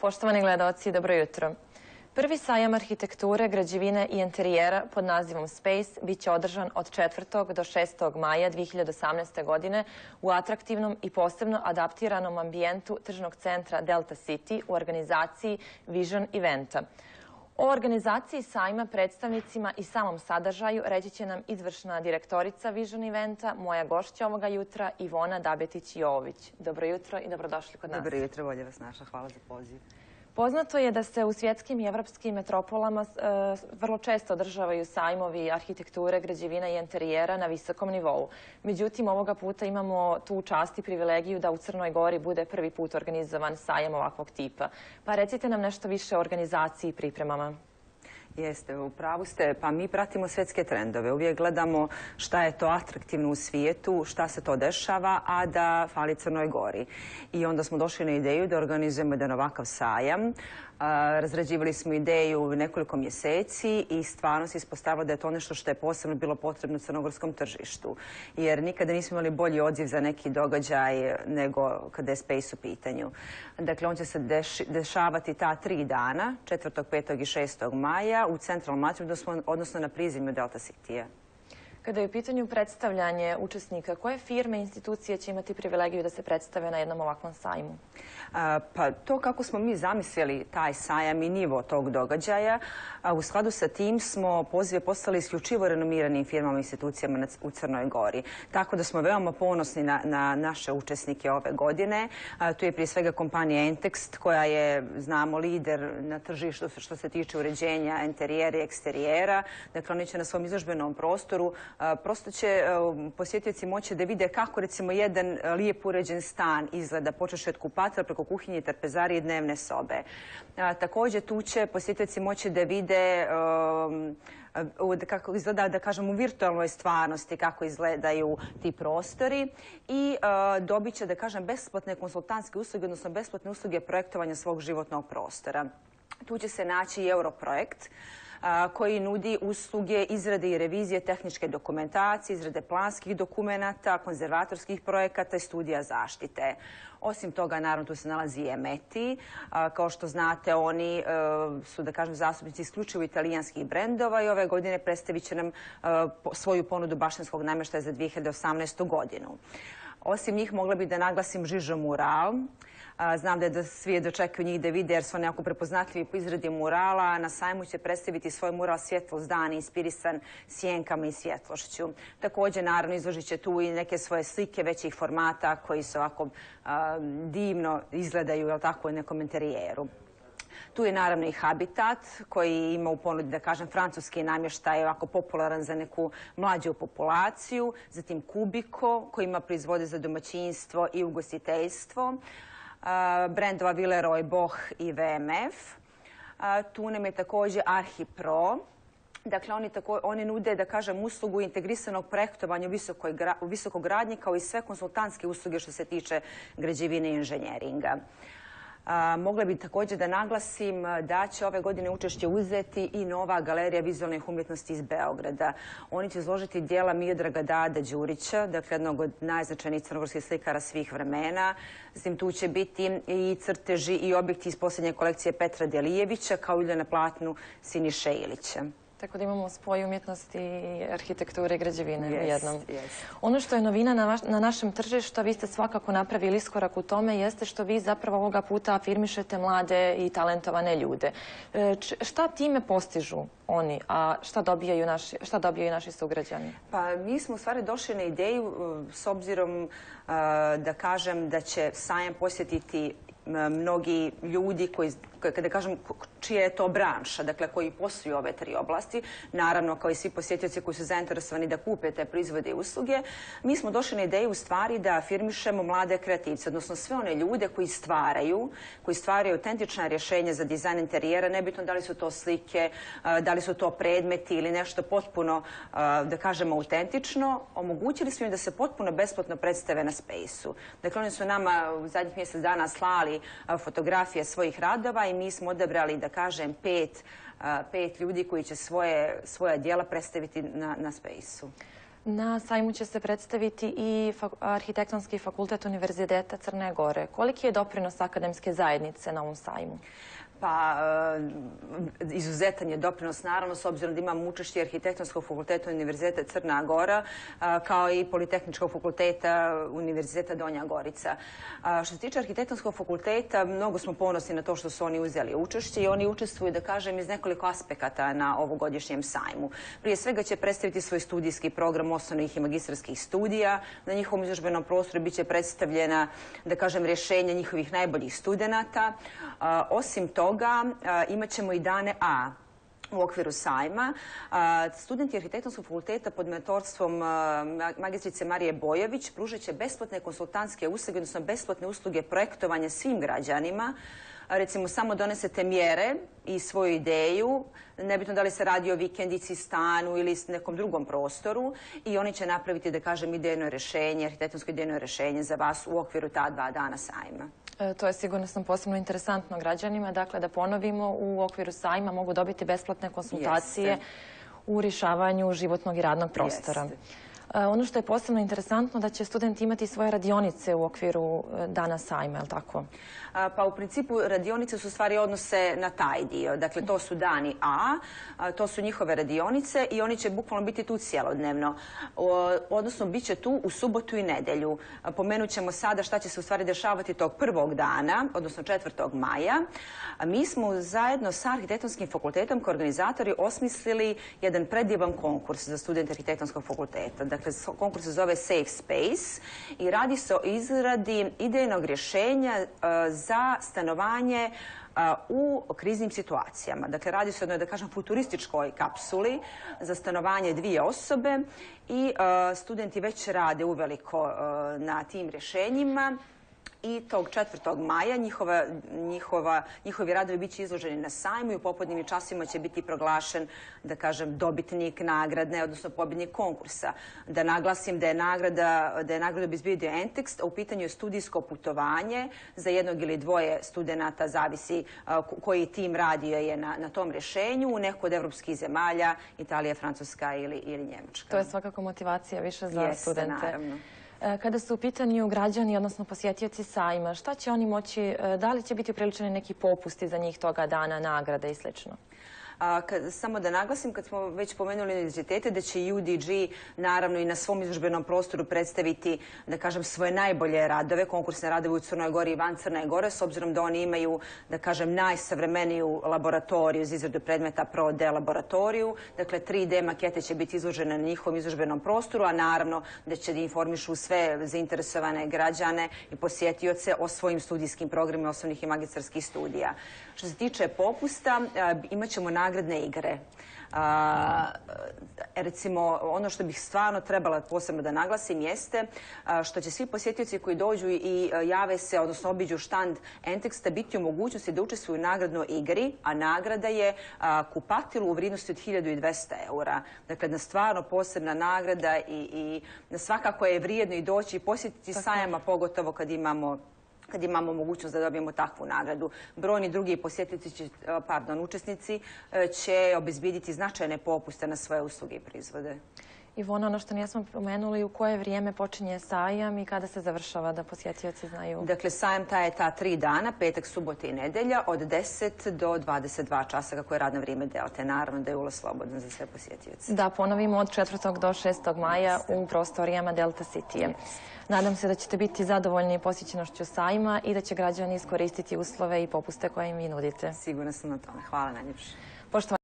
Poštovani gledaoci, dobro jutro. Prvi sajam arhitekture, građevine i interijera pod nazivom Space bit će održan od 4. do 6. maja 2018. godine u atraktivnom i posebno adaptiranom ambijentu tržnog centra Delta City u organizaciji Vision Eventa. O organizaciji sajma, predstavnicima i samom sadržaju reći će nam izvršna direktorica Vision Eventa, moja gošća ovoga jutra, Ivona Dabetić-Jovović. Dobro jutro i dobrodošli kod nas. Dobro jutro, bolje vas našla. Hvala za poziv. Poznato je da se u svjetskim i evropskim metropolama vrlo često održavaju sajmovi arhitekture, građevina i interijera na visokom nivou. Međutim, ovoga puta imamo tu čast i privilegiju da u Crnoj Gori bude prvi put organizovan sajam ovakvog tipa. Pa recite nam nešto više o organizaciji i pripremama. Jeste, u pravu ste. Pa mi pratimo svjetske trendove. Uvijek gledamo šta je to atraktivno u svijetu, šta se to dešava, a da fali Crnoj Gori. I onda smo došli na ideju da organizujemo jedan ovakav sajam. Razrađivali smo ideju nekoliko mjeseci i stvarno se ispostavilo da je to nešto što je posebno bilo potrebno crnogorskom tržištu. Jer nikada nismo imali bolji odziv za neki događaj nego kada je Space u pitanju. Dakle, on će se dešavati ta 3 dana, 4., 5. i 6. maja u centralnom atriju, odnosno na prizemlju Delta City-a. Kada je u pitanju predstavljanje učesnika, koje firme i institucije će imati privilegiju da se predstave na jednom ovakvom sajmu? Pa to kako smo mi zamislili taj sajam i nivo tog događaja, u skladu sa tim smo pozive poslali isključivo renomiranim firmama i institucijama u Crnoj Gori. Tako da smo veoma ponosni na naše učesnike ove godine. Tu je prije svega kompanija Entext, koja je, znamo, lider na tržištu što se tiče uređenja interijera i eksterijera. Dakle, oni će na svom izložbenom prostoru prosto će posjetioci moći da vide kako, recimo, jedan lijep uređen stan izgleda, počevši od kupatila preko kuhinje, trpezarije i dnevne sobe. Također tu će posjetioci moći da vide kako izgleda, da kažem, u virtualnoj stvarnosti, kako izgledaju ti prostori i dobit će, da kažem, besplatne konsultantske usluge, odnosno besplatne usluge projektovanja svog životnog prostora. Tu će se naći i Europrojekt, koji nudi usluge izrade i revizije tehničke dokumentacije, izrade planskih dokumenata, konzervatorskih projekata i studija zaštite. Osim toga, naravno, tu se nalazi i Emeti. Kao što znate, oni su, da kažem, zastupnici isključivo italijanskih brendova i ove godine predstavit će nam svoju ponudu baštenskog namještaja za 2018. godinu. Osim njih, mogla bih da naglasim Žižo Mural. Znam da svi dočekuju njih da vide jer su onako prepoznatljivi po izradi murala. Na sajmu će predstaviti svoj mural Svjetlost dana, inspirisan sjenkama i svjetlošću. Također, naravno, izložit će tu i neke svoje slike većih formata koji se ovako divno izgledaju, jel tako, u nekom interijeru. Tu je naravno i Habitat koji ima u ponudi, da kažem, francuski namještaj, ovako popularan za neku mlađu populaciju. Zatim Kubiko koji ima proizvode za domaćinstvo i ugostiteljstvo. Brendova Villeroy, Boch i VMF. Tu nam je također Arhipro. Dakle, oni nude, da kažem, uslugu integrisanog projektovanja u visokogradnji kao i sve konsultantske usluge što se tiče građevine i inženjeringa. Mogla bi također da naglasim da će ove godine učešće uzeti i nova galerija vizualnih umjetnosti iz Beograda. Oni će izložiti dijela Miodraga Dada Đurića, dakle jednog od najznačajnijih crnogorskih slikara svih vremena. Zatim tu će biti i crteži i objekti iz posljednje kolekcije Petra Delijevića, kao i na platnu Siniše Ilića. Tako da imamo spoj umjetnosti, arhitekture i građevine u jednom. Ono što je novina na našem tržištu, a vi ste svakako napravili iskorak u tome, jeste što vi zapravo ovoga puta afirmišete mlade i talentovane ljude. Šta time postižu oni, a šta dobijaju naši sugrađani? Pa mi smo u stvari došli na ideju s obzirom da kažem da će sajam posjetiti mnogi ljudi koji, kada kažem, čija je to branša, dakle koji posluju ove 3 oblasti, naravno kao i svi posjetioci koji su zainteresovani da kupe te proizvode i usluge, mi smo došli na ideju u stvari da afirmišemo mlade kreativce, odnosno sve one ljude koji stvaraju autentična rješenja za dizajn interijera, nebitno da li su to slike, da li su to predmeti ili nešto potpuno, da kažemo, autentično, omogućili smo im da se potpuno besplatno predstave na Space-u. Dakle, oni su nama u zadnjih mjesec dana slali fotografije svojih radova i mi smo odabrali, da kažem, 5 ljudi koji će svoja djela predstaviti na Space-u. Na sajmu će se predstaviti i Arhitektonski fakultet Univerziteta Crne Gore. Koliki je doprinos akademske zajednice na ovom sajmu? Pa, izuzetan je doprinos, naravno, s obzirom da imam učešće Arhitektonskog fakulteta Univerziteta Crna Gora, kao i Politehničkog fakulteta Univerziteta Donja Gorica. Što se tiče Arhitektonskog fakulteta, mnogo smo ponosni na to što su oni uzeli učešće i oni učestvuju, da kažem, iz nekoliko aspekata na ovogodišnjem sajmu. Prije svega će predstaviti svoj studijski program osnovnih i magistarskih studija. Na njihovom izložbenom prostoru biće predstavljena, da kažem, rješenja njihovih najboljih studenata. Osim toga, imat ćemo i dane A u okviru sajma. Studenti Arhitektonskog fakulteta pod mentorstvom magistrice Marije Bojović pružat će besplatne konsultantske usluge, odnosno besplatne usluge projektovanja svim građanima. Recimo, samo donesete mjere i svoju ideju, nebitno da li se radi o vikendici, stanu ili nekom drugom prostoru, i oni će napraviti, da kažem, idejno rješenje, arhitektonsko idejno rješenje za vas u okviru ta 2 dana sajma. To je sigurno posebno interesantno građanima. Dakle, da ponovimo, u okviru sajma mogu dobiti besplatne konsultacije u rješavanju životnog i radnog prostora. Ono što je posebno interesantno da će studenti imati svoje radionice u okviru dana sajma, je li tako? Pa u principu radionice su stvari odnose na taj dio. Dakle, to su dani A, to su njihove radionice i oni će bukvalno biti tu cjelodnevno. Odnosno, bit će tu u subotu i nedjelju. Pomenut ćemo sada šta će se u stvari dešavati tog prvog dana, odnosno 4. maja. Mi smo zajedno sa Arhitektonskim fakultetom kao organizatori osmislili jedan predivan konkurs za studente Arhitektonskog fakulteta. Dakle, konkurs se zove Safe Space i radi se o izradi idejnog rješenja za stanovanje u kriznim situacijama. Dakle, radi se o jednoj, da kažem, futurističkoj kapsuli za stanovanje 2 osobe i studenti već rade uveliko na tim rješenjima. I tog 4. maja njihovi radovi bit će izloženi na sajmu i u popodnevnim časima će biti proglašen, da kažem, dobitnik nagradne, odnosno pobjednik konkursa. Da naglasim da je nagrada obezbijedio Entekst, a u pitanju je studijsko putovanje za 1 ili 2 studenata, zavisi koji tim radio je na tom rješenju, u neku od evropskih zemalja, Italija, Francuska ili Njemačka. To je svakako motivacija više za studente. Jeste, naravno. Kada su u pitanju građani, odnosno posjetioci sajma, šta će oni moći, da li će biti upriličeni neki popusti za njih toga dana, nagrade i sl.? Samo da naglasim, kad smo već pomenuli univerzitete, da će UDG naravno i na svom izložbenom prostoru predstaviti, da kažem, svoje najbolje radove, konkursne radove u Crnoj Gori i van Crne Gore, s obzirom da oni imaju, da kažem, najsavremeniju laboratoriju za izradu predmeta ProD laboratoriju. Dakle, 3D makete će biti izložene na njihovom izložbenom prostoru, a naravno da će da informišu sve zainteresovane građane i posjetioce o svojim studijskim programima osnovnih i magistarskih studija. Što se tiče popusta, imat ćemo nagradne igre. Recimo, ono što bih stvarno trebala posebno da naglasim jeste što će svi posjetioci koji dođu i jave se, odnosno obiđu štand Enteksta, biti u mogućnosti da učestvuju u nagradnoj igri, a nagrada je kupatil u vrijednosti od 1200 eura. Dakle, jedna stvarno posebna nagrada i svakako je vrijedno i doći i posjetiti sajama, pogotovo kad imamo mogućnost da dobijemo takvu nagradu. Brojni drugi učesnici će obezbijediti značajne popuste na svoje usluge i proizvode. Ivona, ono što nismo pomenuli, u koje vrijeme počinje sajam i kada se završava, da posjetioci znaju? Dakle, sajam traje ta 3 dana, petak, subota i nedjelja, od 10 do 22 časa, kako je radno vrijeme Delte. Naravno da je ulaz slobodan za sve posjetioce. Da, ponovimo, od 4. do 6. maja u prostorijama Delta City. Nadam se da ćete biti zadovoljni posjećenošću sajma i da će građani iskoristiti uslove i popuste koje im vi nudite. Sigurna sam na tome. Hvala najljepše.